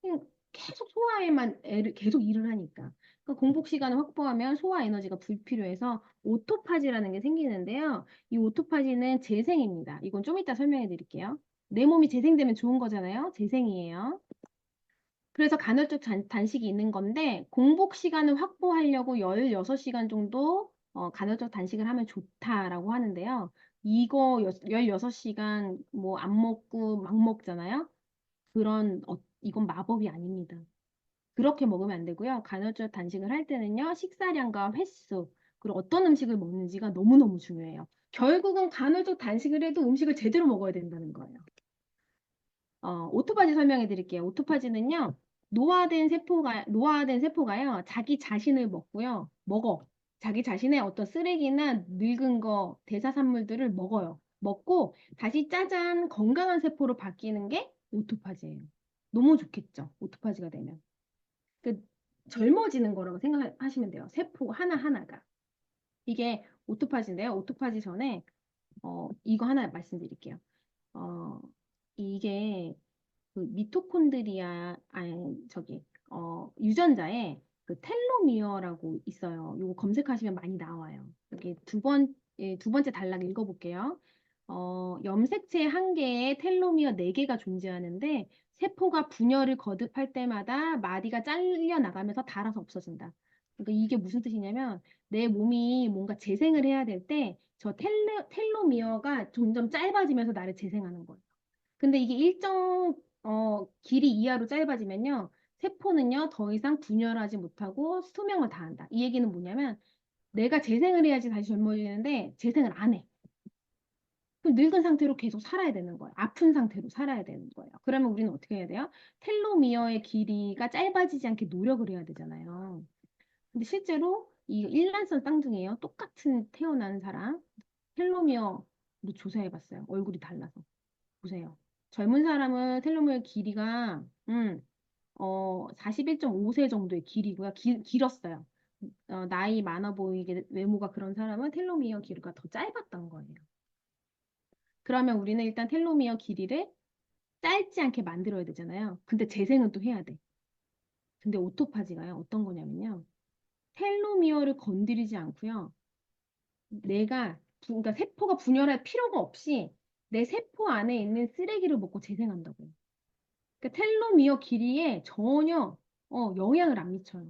그냥 계속 소화에만 계속 일을 하니까. 그러니까 공복 시간을 확보하면 소화 에너지가 불필요해서 오토파지라는 게 생기는데요. 이 오토파지는 재생입니다. 이건 좀 이따 설명해 드릴게요. 내 몸이 재생되면 좋은 거잖아요. 재생이에요. 그래서 간헐적 단식이 있는 건데 공복 시간을 확보하려고 16시간 정도 간헐적 단식을 하면 좋다라고 하는데요. 이거 16시간 뭐 안 먹고 막 먹잖아요. 이건 마법이 아닙니다. 그렇게 먹으면 안 되고요. 간헐적 단식을 할 때는요. 식사량과 횟수, 그리고 어떤 음식을 먹는지가 너무너무 중요해요. 결국은 간헐적 단식을 해도 음식을 제대로 먹어야 된다는 거예요. 오토파지 설명해 드릴게요. 오토파지는요, 노화된 세포가요, 자기 자신을 먹고요, 먹어. 자기 자신의 어떤 쓰레기나 늙은 거, 대사산물들을 먹어요. 먹고 다시 짜잔 건강한 세포로 바뀌는 게 오토파지예요. 너무 좋겠죠? 오토파지가 되면. 그 젊어지는 거라고 생각하시면 돼요. 세포 하나하나가. 이게 오토파지인데요. 오토파지 전에 이거 하나 말씀드릴게요. 어, 이게 그 미토콘드리아 아니 저기 유전자에 그 텔로미어라고 있어요. 요거 검색하시면 많이 나와요. 여기 두 번째 단락 읽어볼게요. 염색체 한 개에 텔로미어 네 개가 존재하는데 세포가 분열을 거듭할 때마다 마디가 잘려 나가면서 닳아서 없어진다. 그러니까 이게 무슨 뜻이냐면 내 몸이 뭔가 재생을 해야 될 때 저 텔로미어가 점점 짧아지면서 나를 재생하는 거예요. 근데 이게 일정 길이 이하로 짧아지면요. 세포는요, 더 이상 분열하지 못하고 수명을 다한다. 이 얘기는 뭐냐면 내가 재생을 해야지 다시 젊어지는데 재생을 안 해. 그럼 늙은 상태로 계속 살아야 되는 거예요. 아픈 상태로 살아야 되는 거예요. 그러면 우리는 어떻게 해야 돼요? 텔로미어의 길이가 짧아지지 않게 노력을 해야 되잖아요. 근데 실제로 이 일란성 쌍둥이에요. 똑같은 태어난 사람 텔로미어로 조사해봤어요. 얼굴이 달라서. 보세요. 젊은 사람은 텔로미어 길이가 41.5세 정도의 길이고요. 길었어요. 나이 많아 보이게 외모가 그런 사람은 텔로미어 길이가 더 짧았던 거예요. 그러면 우리는 일단 텔로미어 길이를 짧지 않게 만들어야 되잖아요. 근데 재생은 또 해야 돼. 근데 오토파지가요. 어떤 거냐면요. 텔로미어를 건드리지 않고요. 그러니까 세포가 분열할 필요가 없이 내 세포 안에 있는 쓰레기를 먹고 재생한다고요. 그러니까 텔로미어 길이에 전혀 영향을 안 미쳐요.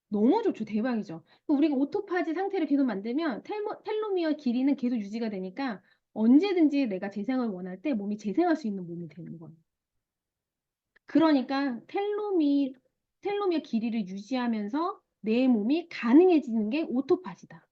너무 좋죠. 대박이죠. 그러니까 우리가 오토파지 상태를 계속 만들면 텔로미어 길이는 계속 유지가 되니까 언제든지 내가 재생을 원할 때 몸이 재생할 수 있는 몸이 되는 거예요. 그러니까 텔로미어 길이를 유지하면서 내 몸이 가능해지는 게 오토파지다.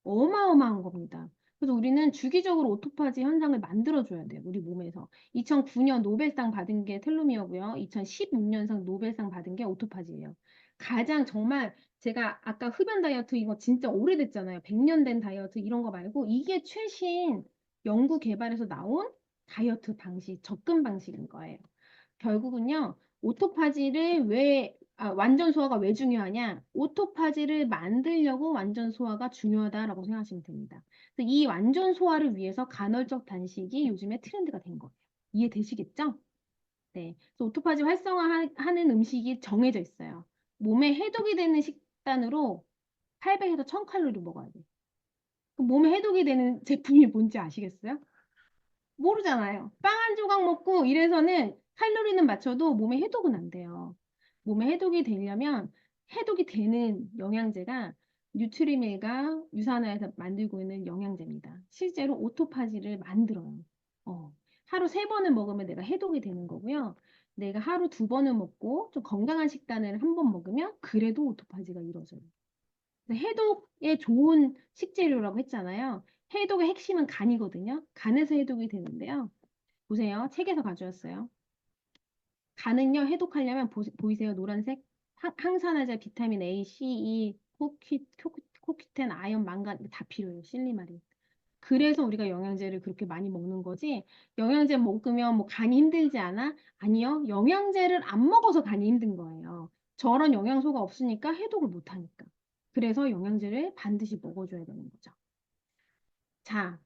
어마어마한 겁니다. 그래서 우리는 주기적으로 오토파지 현상을 만들어줘야 돼요. 우리 몸에서. 2009년 노벨상 받은 게 텔로미어고요. 2016년상 노벨상 받은 게 오토파지예요. 가장 정말 제가 아까 흡연 다이어트 이거 진짜 오래됐잖아요. 100년 된 다이어트 이런 거 말고 이게 최신 연구 개발에서 나온 다이어트 방식, 접근 방식인 거예요. 결국은요, 완전 소화가 왜 중요하냐? 오토파지를 만들려고 완전 소화가 중요하다라고 생각하시면 됩니다. 그래서 이 완전 소화를 위해서 간헐적 단식이 요즘에 트렌드가 된 거예요. 이해되시겠죠? 네. 그래서 오토파지 활성화하는 음식이 정해져 있어요. 몸에 해독이 되는 식단으로 800에서 1000칼로리 먹어야 돼. 그럼 몸에 해독이 되는 제품이 뭔지 아시겠어요? 모르잖아요. 빵 한 조각 먹고 이래서는 칼로리는 맞춰도 몸에 해독은 안 돼요. 몸에 해독이 되려면 해독이 되는 영양제가 뉴트리밀과 유산화에서 만들고 있는 영양제입니다. 실제로 오토파지를 만들어요. 어, 하루 3번을 먹으면 내가 해독이 되는 거고요. 내가 하루 2번을 먹고 좀 건강한 식단을 한 번 먹으면 그래도 오토파지가 이루어져요. 해독에 좋은 식재료라고 했잖아요. 해독의 핵심은 간이거든요. 간에서 해독이 되는데요. 보세요. 책에서 가져왔어요. 간은요, 해독하려면 보이세요? 노란색? 항산화제, 비타민 A, C, E, 코큐텐, 아연, 망간 다 필요해요. 실리마린. 그래서 우리가 영양제를 그렇게 많이 먹는 거지. 영양제 먹으면 뭐 간이 힘들지 않아? 아니요. 영양제를 안 먹어서 간이 힘든 거예요. 저런 영양소가 없으니까 해독을 못 하니까. 그래서 영양제를 반드시 먹어줘야 되는 거죠. 자,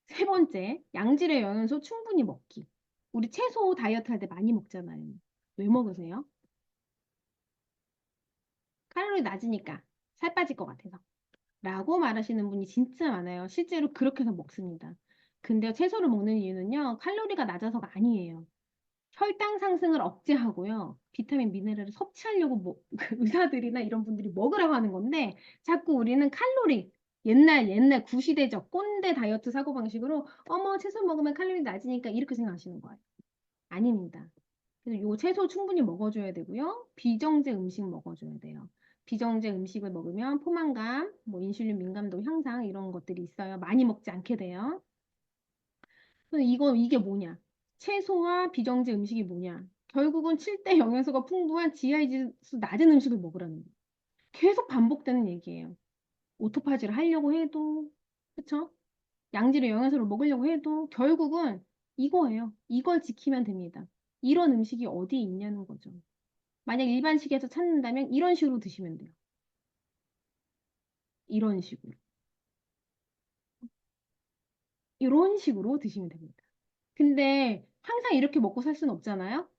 세 번째, 양질의 영양소 충분히 먹기. 우리 채소 다이어트 할 때 많이 먹잖아요. 왜 먹으세요? 칼로리 낮으니까 살 빠질 것 같아서. 라고 말하시는 분이 진짜 많아요. 실제로 그렇게 해서 먹습니다. 근데 채소를 먹는 이유는요, 칼로리가 낮아서가 아니에요. 혈당 상승을 억제하고요, 비타민, 미네랄을 섭취하려고 그 의사들이나 이런 분들이 먹으라고 하는 건데, 자꾸 우리는 칼로리, 옛날 구시대적 꼰대 다이어트 사고방식으로, 어머, 채소 먹으면 칼로리 낮으니까 이렇게 생각하시는 거예요. 아닙니다. 그래서 요 채소 충분히 먹어줘야 되고요. 비정제 음식 먹어줘야 돼요. 비정제 음식을 먹으면 포만감, 뭐 인슐린 민감도 향상 이런 것들이 있어요. 많이 먹지 않게 돼요. 그래서 이게 뭐냐? 채소와 비정제 음식이 뭐냐? 결국은 7대 영양소가 풍부한 GI 지수 낮은 음식을 먹으라는 거예요. 계속 반복되는 얘기예요. 오토파지를 하려고 해도, 그쵸? 양질의 영양소를 먹으려고 해도 결국은 이거예요. 이걸 지키면 됩니다. 이런 음식이 어디에 있냐는 거죠. 만약 일반식에서 찾는다면 이런 식으로 드시면 돼요. 이런 식으로. 이런 식으로 드시면 됩니다. 근데 항상 이렇게 먹고 살 수는 없잖아요.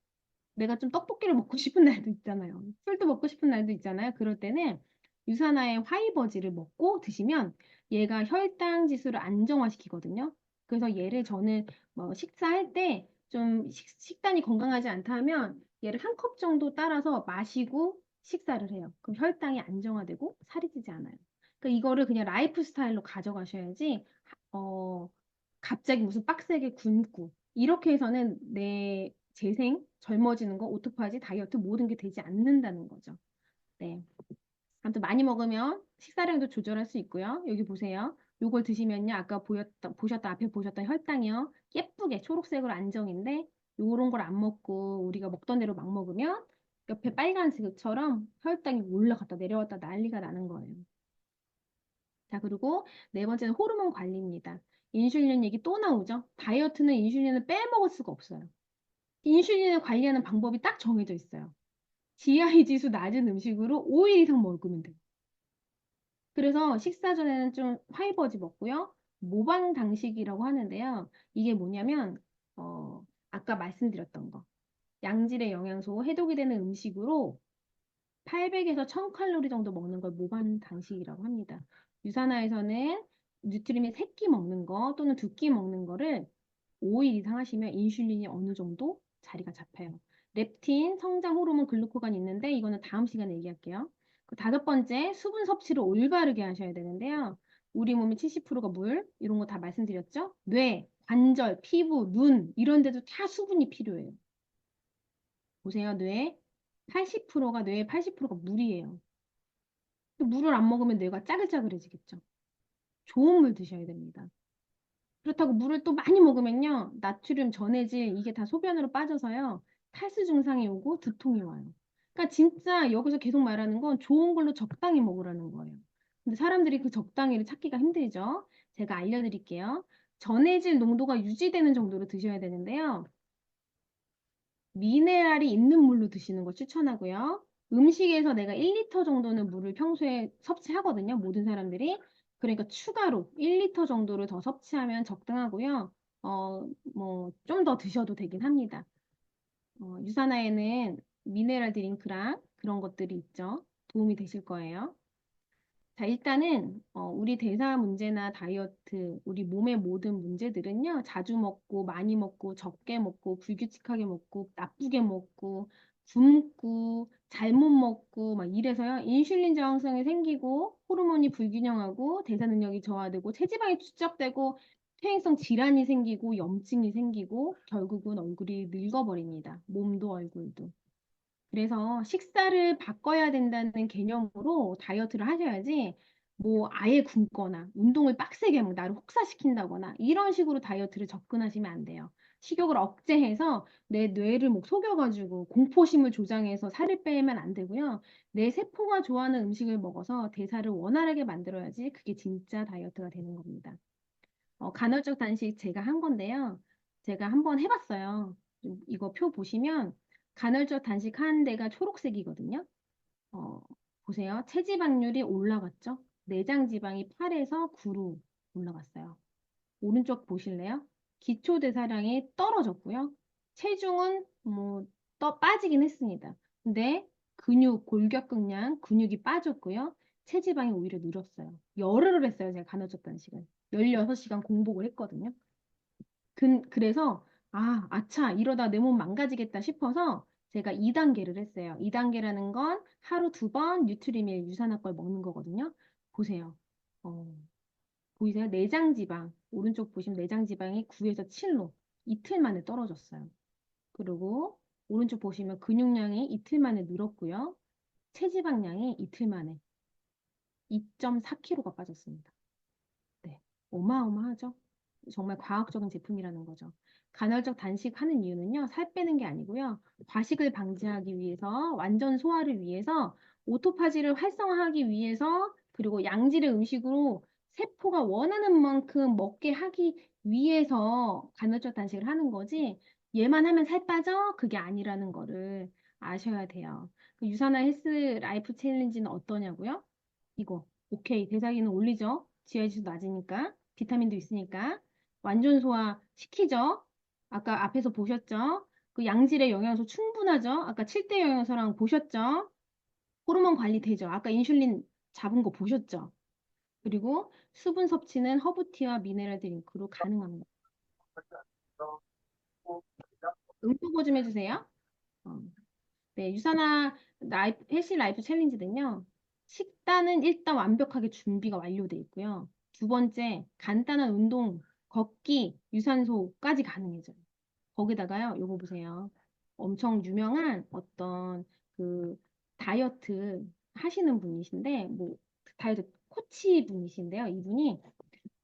내가 좀 떡볶이를 먹고 싶은 날도 있잖아요. 술도 먹고 싶은 날도 있잖아요. 그럴 때는 유산화의 화이버지를 먹고 드시면 얘가 혈당 지수를 안정화시키거든요. 그래서 얘를 저는 뭐 식사할 때 좀 식단이 건강하지 않다 하면 얘를 한 컵 정도 따라서 마시고 식사를 해요. 그럼 혈당이 안정화되고 살이 찌지 않아요. 그러니까 이거를 그냥 라이프 스타일로 가져가셔야지 어 갑자기 무슨 빡세게 굶고 이렇게 해서는 내 재생, 젊어지는 거, 오토파지, 다이어트 모든 게 되지 않는다는 거죠. 네. 아무튼 많이 먹으면 식사량도 조절할 수 있고요. 여기 보세요. 요걸 드시면요. 아까 앞에 보셨던 혈당이요. 예쁘게 초록색으로 안정인데 요런 걸 안 먹고 우리가 먹던 대로 막 먹으면 옆에 빨간색처럼 혈당이 올라갔다 내려왔다 난리가 나는 거예요. 자, 그리고 네 번째는 호르몬 관리입니다. 인슐린 얘기 또 나오죠. 다이어트는 인슐린을 빼먹을 수가 없어요. 인슐린을 관리하는 방법이 딱 정해져 있어요. GI 지수 낮은 음식으로 5일 이상 먹으면 돼요. 그래서 식사 전에는 좀 화이버지 먹고요. 모방 당식이라고 하는데요. 이게 뭐냐면, 아까 말씀드렸던 거. 양질의 영양소, 해독이 되는 음식으로 800에서 1000칼로리 정도 먹는 걸 모방 당식이라고 합니다. 유산화에서는 뉴트리민 3끼 먹는 거 또는 2끼 먹는 거를 5일 이상 하시면 인슐린이 어느 정도 자리가 잡혀요. 렙틴, 성장 호르몬, 글루코간 있는데 이거는 다음 시간에 얘기할게요. 그 다섯 번째, 수분 섭취를 올바르게 하셔야 되는데요. 우리 몸의 70%가 물, 이런 거 다 말씀드렸죠? 뇌, 관절, 피부, 눈 이런 데도 다 수분이 필요해요. 보세요, 뇌의 80%가 물이에요. 물을 안 먹으면 뇌가 짜글짜글해지겠죠. 좋은 물 드셔야 됩니다. 그렇다고 물을 또 많이 먹으면요. 나트륨, 전해질 이게 다 소변으로 빠져서요. 탈수 증상이 오고 두통이 와요. 그러니까 진짜 여기서 계속 말하는 건 좋은 걸로 적당히 먹으라는 거예요. 근데 사람들이 그 적당히를 찾기가 힘들죠. 제가 알려드릴게요. 전해질 농도가 유지되는 정도로 드셔야 되는데요. 미네랄이 있는 물로 드시는 거 추천하고요. 음식에서 내가 1리터 정도는 물을 평소에 섭취하거든요. 모든 사람들이. 그러니까 추가로 1리터 정도를 더 섭취하면 적당하고요. 좀 더 드셔도 되긴 합니다. 유산화에는 미네랄 드링크랑 그런 것들이 있죠. 도움이 되실 거예요. 자, 일단은 우리 대사 문제나 다이어트, 우리 몸의 모든 문제들은요. 자주 먹고 많이 먹고 적게 먹고 불규칙하게 먹고 나쁘게 먹고 굶고 잘못 먹고 막 이래서요. 인슐린 저항성이 생기고 호르몬이 불균형하고 대사 능력이 저하되고 체지방이 축적되고 퇴행성 질환이 생기고 염증이 생기고 결국은 얼굴이 늙어버립니다. 몸도 얼굴도. 그래서 식사를 바꿔야 된다는 개념으로 다이어트를 하셔야지 뭐 아예 굶거나 운동을 빡세게 하면 나를 혹사시킨다거나 이런 식으로 다이어트를 접근하시면 안 돼요. 식욕을 억제해서 내 뇌를 뭐 속여가지고 공포심을 조장해서 살을 빼면 안 되고요. 내 세포가 좋아하는 음식을 먹어서 대사를 원활하게 만들어야지 그게 진짜 다이어트가 되는 겁니다. 간헐적 단식 제가 한 건데요. 제가 한번 해봤어요. 이거 표 보시면 간헐적 단식 하는 데가 초록색이거든요. 어, 보세요. 체지방률이 올라갔죠? 내장 지방이 8에서 9로 올라갔어요. 오른쪽 보실래요? 기초 대사량이 떨어졌고요. 체중은 뭐 빠지긴 했습니다. 근데 골격근량, 근육이 빠졌고요. 체지방이 오히려 늘었어요. 열흘을 했어요. 제가 간헐적 단식은. 16시간 공복을 했거든요. 그래서 아차 이러다 내 몸 망가지겠다 싶어서 제가 2단계를 했어요. 2단계라는 건 하루 2번 뉴트리밀 유산화 걸 먹는 거거든요. 보세요. 어, 보이세요? 내장 지방 오른쪽 보시면 내장 지방이 9에서 7로 이틀 만에 떨어졌어요. 그리고 오른쪽 보시면 근육량이 이틀 만에 늘었고요. 체지방량이 이틀 만에 2.4kg가 빠졌습니다. 네, 어마어마하죠? 정말 과학적인 제품이라는 거죠. 간헐적 단식하는 이유는요, 살 빼는 게 아니고요, 과식을 방지하기 위해서, 완전 소화를 위해서, 오토파지를 활성화하기 위해서, 그리고 양질의 음식으로 세포가 원하는 만큼 먹게 하기 위해서 간헐적 단식을 하는 거지, 얘만 하면 살 빠져? 그게 아니라는 거를 아셔야 돼요. 그 유산화 헬스 라이프 챌린지는 어떠냐고요? 이거. 오케이. 대사기는 올리죠. GI지수 낮으니까. 비타민도 있으니까. 완전 소화 시키죠. 아까 앞에서 보셨죠? 그 양질의 영양소 충분하죠? 아까 7대 영양소랑 보셨죠? 호르몬 관리 되죠? 아까 인슐린 잡은 거 보셨죠? 그리고 수분 섭취는 허브티와 미네랄 드링크로 가능합니다. 응모고 좀 해주세요. 어. 네, 헬시 라이프 챌린지는요. 식단은 일단 완벽하게 준비가 완료돼 있고요. 두 번째, 간단한 운동, 걷기, 유산소까지 가능해져요. 거기다가요, 요거 보세요. 엄청 유명한 어떤 그 다이어트 하시는 분이신데, 뭐 다이어트 코치 분이신데요. 이분이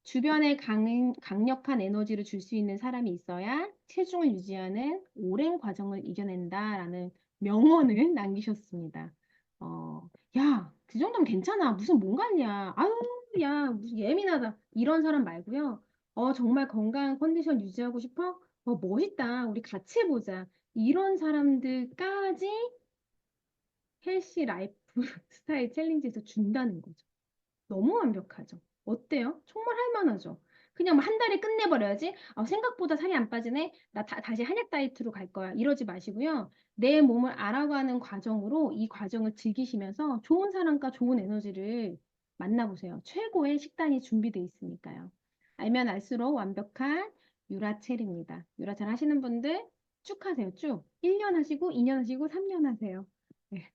주변에 강력한 에너지를 줄 수 있는 사람이 있어야 체중을 유지하는 오랜 과정을 이겨낸다라는 명언을 남기셨습니다. 야, 그 정도면 괜찮아. 무슨 몸 관리야. 아유, 야, 무슨 예민하다. 이런 사람 말고요. 정말 건강한 컨디션 유지하고 싶어? 멋있다. 우리 같이 해보자. 이런 사람들까지 헬시 라이프 스타일 챌린지에서 준다는 거죠. 너무 완벽하죠. 어때요? 정말 할만하죠. 그냥 뭐 한 달에 끝내버려야지. 생각보다 살이 안 빠지네. 나 다시 한약 다이어트로 갈 거야. 이러지 마시고요. 내 몸을 알아가는 과정으로 이 과정을 즐기시면서 좋은 사람과 좋은 에너지를 만나보세요. 최고의 식단이 준비되어 있으니까요. 알면 알수록 완벽한 유라첼입니다. 유라 잘 하시는 분들 쭉 하세요. 쭉. 1년 하시고 2년 하시고 3년 하세요. 네.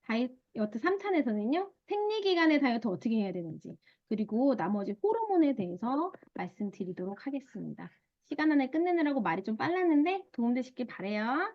다이어트 3탄에서는요, 생리기간의 다이어트 어떻게 해야 되는지, 그리고 나머지 호르몬에 대해서 말씀드리도록 하겠습니다. 시간 안에 끝내느라고 말이 좀 빨랐는데 도움되셨길 바래요.